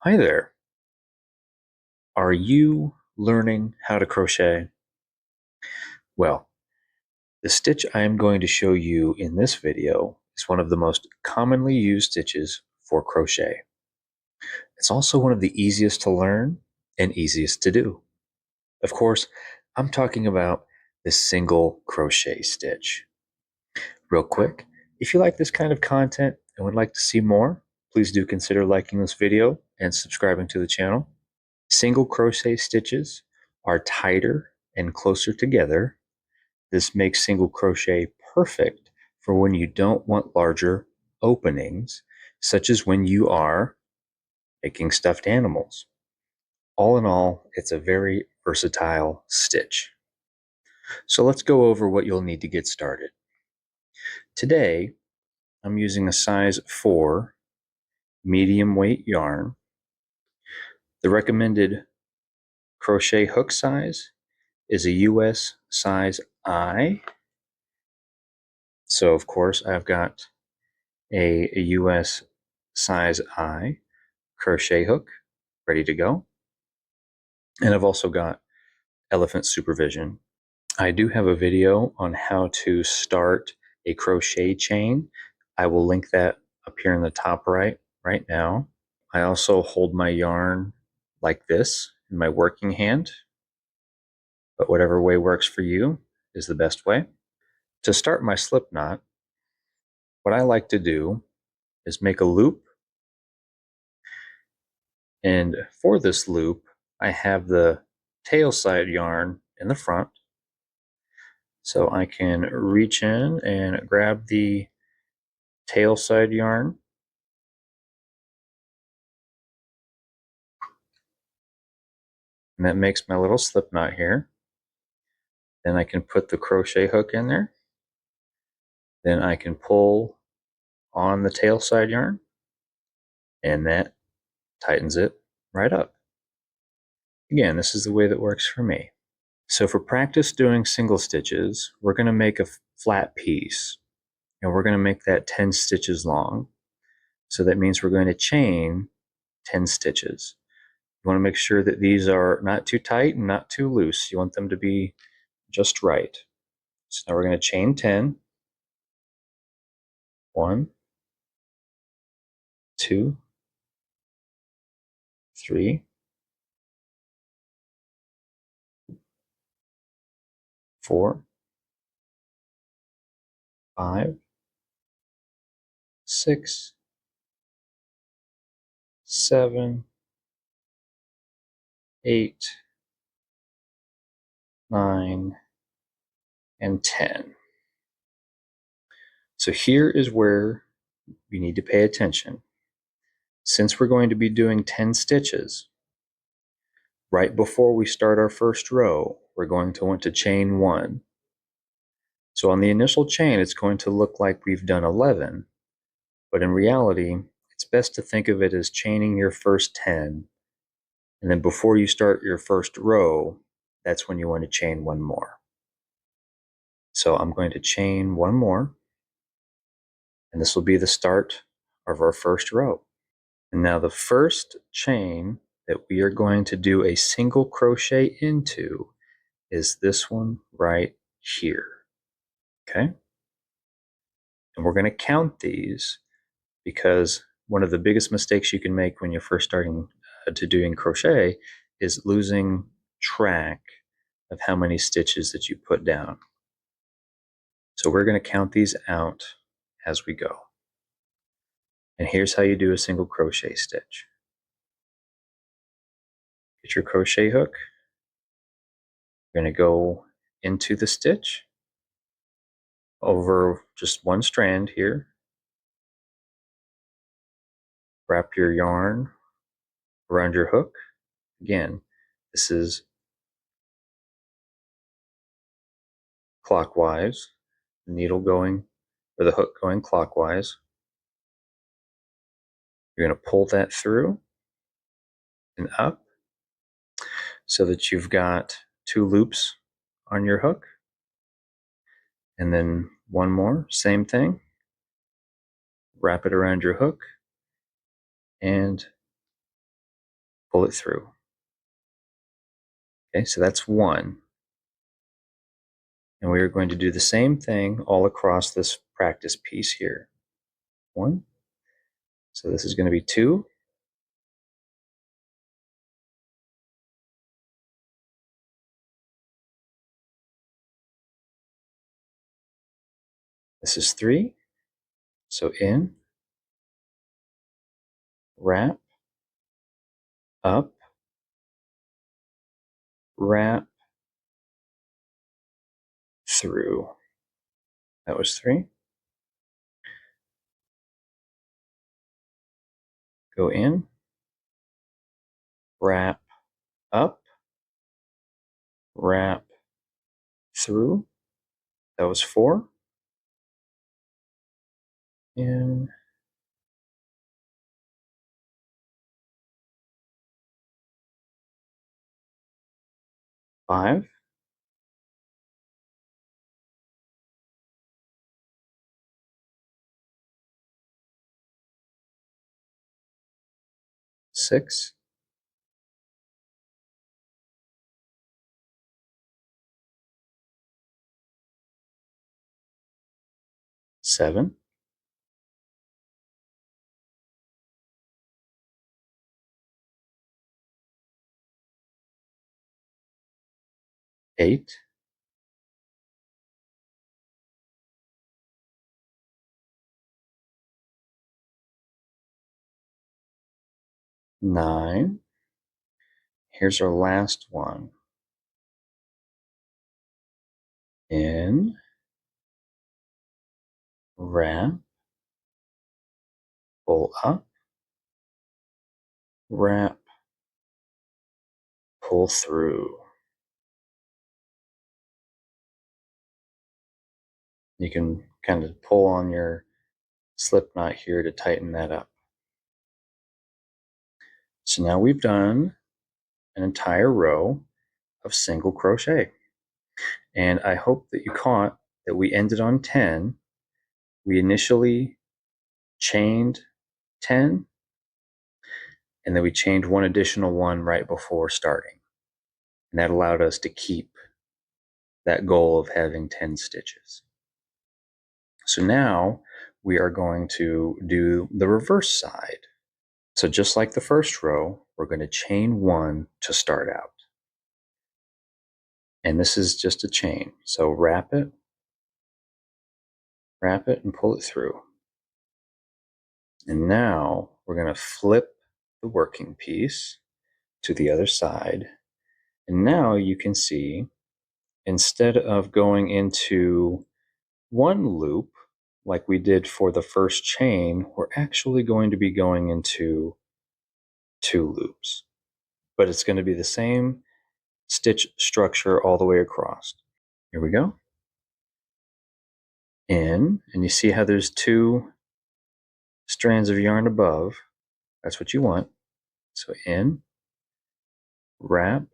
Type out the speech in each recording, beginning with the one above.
Hi there. Are you learning how to crochet? Well, the stitch I am going to show you in this video is one of the most commonly used stitches for crochet. It's also one of the easiest to learn and easiest to do. Of course, I'm talking about the single crochet stitch. Real quick, if you like this kind of content and would like to see more, please do consider liking this video and subscribing to the channel. Single crochet stitches are tighter and closer together. This makes single crochet perfect for when you don't want larger openings, such as when you are making stuffed animals. All in all, it's a very versatile stitch. So let's go over what you'll need to get started. Today, I'm using a size 4 medium weight yarn. The recommended crochet hook size is a US size I. So of course I've got a US size I crochet hook ready to go. And I've also got elephant supervision. I do have a video on how to start a crochet chain. I will link that up here in the top right now. I also hold my yarn like this in my working hand, but whatever way works for you is the best way. To start my slip knot, what I like to do is make a loop, and for this loop I have the tail side yarn in the front, so I can reach in and grab the tail side yarn and that makes my little slip knot here. Then I can put the crochet hook in there, then I can pull on the tail side yarn and that tightens it right up. Again, this is the way that works for me. So for practice doing single stitches, we're going to make a flat piece and we're going to make that 10 stitches long. So that means we're going to chain 10 stitches. You want to make sure that these are not too tight and not too loose. You want them to be just right. So now we're going to chain 10. 1, 2, 3, 4, 5, 6, 7, 8, 9, and 10. So here is where you need to pay attention. Since we're going to be doing 10 stitches, right before we start our first row, we're going to want to chain 1. So on the initial chain, it's going to look like we've done 11, but in reality, it's best to think of it as chaining your first 10, and then before you start your first row, that's when you want to chain 1 more. So I'm going to chain 1 more, and this will be the start of our first row. And now the first chain that we are going to do a single crochet into is this one right here. Okay? And we're going to count these because one of the biggest mistakes you can make when you're first starting to doing crochet is losing track of how many stitches that you put down. So we're going to count these out as we go. And here's how you do a single crochet stitch. Get your crochet hook. You're going to go into the stitch over just one strand here. Wrap your yarn around your hook. Again, this is clockwise, the needle going, or the hook going clockwise. You're going to pull that through and up so that you've got 2 loops on your hook. And then one more, same thing. Wrap it around your hook and pull it through. Okay, so that's one. And we are going to do the same thing all across this practice piece here. One. So this is going to be two. This is three. So in, wrap, up, wrap, through. That was three. Go in, wrap, up, wrap, through. That was four. In, five. Six. Seven. Eight. Nine. Here's our last one. In, wrap, pull up, wrap, pull through. You can kind of pull on your Slipknot here to tighten that up. So now we've done an entire row of single crochet. And I hope that you caught that we ended on 10. We initially chained 10, and then we chained one additional one right before starting. And that allowed us to keep that goal of having 10 stitches. So now we are going to do the reverse side. So just like the first row, we're going to chain one to start out. And this is just a chain. So wrap it, and pull it through. And now we're going to flip the working piece to the other side. And now you can see, instead of going into one loop like we did for the first chain, we're actually going to be going into two loops. But it's going to be the same stitch structure all the way across. Here we go. In, and you see how there's two strands of yarn above. That's what you want. So in, wrap,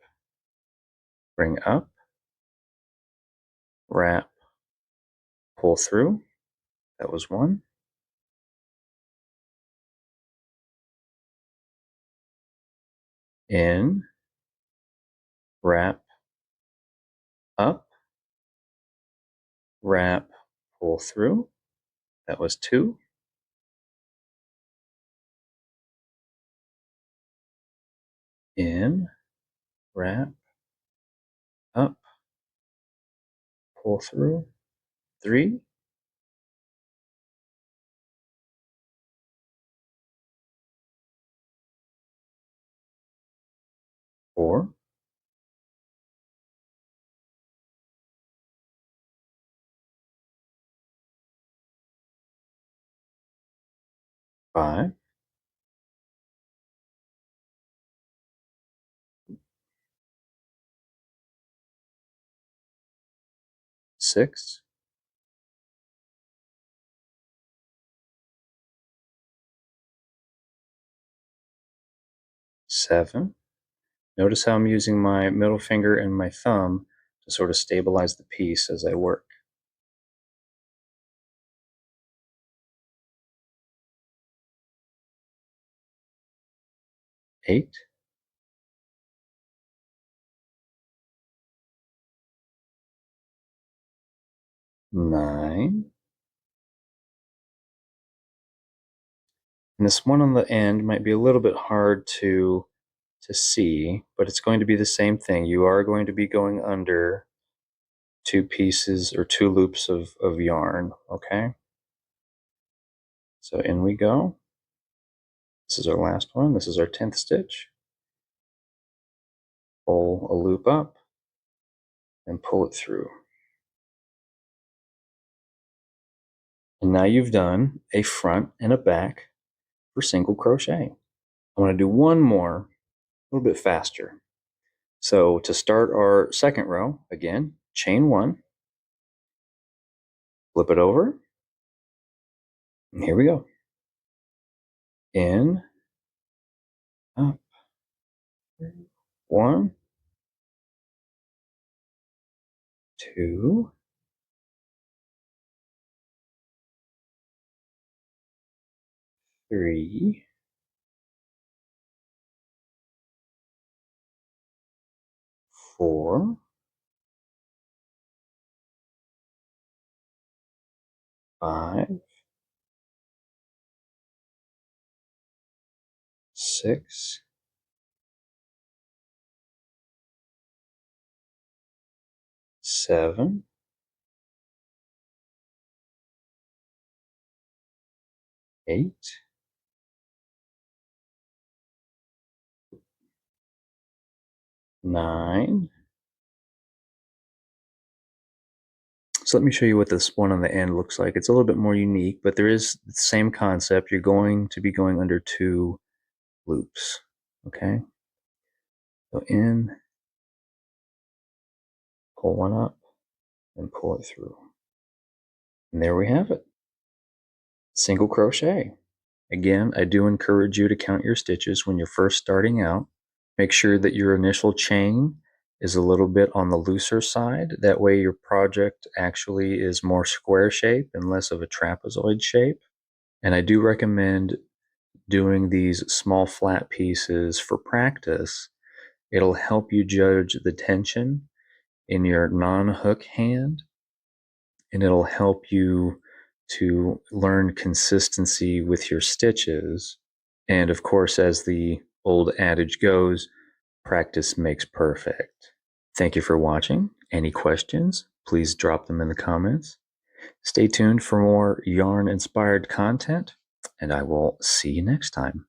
bring up, wrap, pull through. That was one. In, wrap, up, wrap, pull through. That was two. In, wrap, up, pull through. Three. Four. Five. Six. Seven. Notice how I'm using my middle finger and my thumb to sort of stabilize the piece as I work. 8. 9. And this one on the end might be a little bit hard to see, but it's going to be the same thing. You are going to be going under 2 pieces or 2 loops of yarn, okay? So in we go. This is our last one. This is our 10th stitch. Pull a loop up and pull it through. And now you've done a front and a back for single crochet. I want to do one more a little bit faster. So to start our second row, again, chain 1, flip it over, and here we go. In, up, 1, 2, 3, 4, 5, 6, 7, 8, 9. So let me show you what this one on the end looks like. It's a little bit more unique, but there is the same concept. You're going to be going under 2 loops, okay? So in, pull one up, and pull it through. And there we have it. Single crochet. Again, I do encourage you to count your stitches when you're first starting out. Make sure that your initial chain is a little bit on the looser side. That way your project actually is more square shape and less of a trapezoid shape. And I do recommend doing these small flat pieces for practice. It'll help you judge the tension in your non-hook hand, and it'll help you to learn consistency with your stitches. And of course, as the old adage goes, practice makes perfect. Thank you for watching. Any questions, please drop them in the comments. Stay tuned for more yarn-inspired content, and I will see you next time.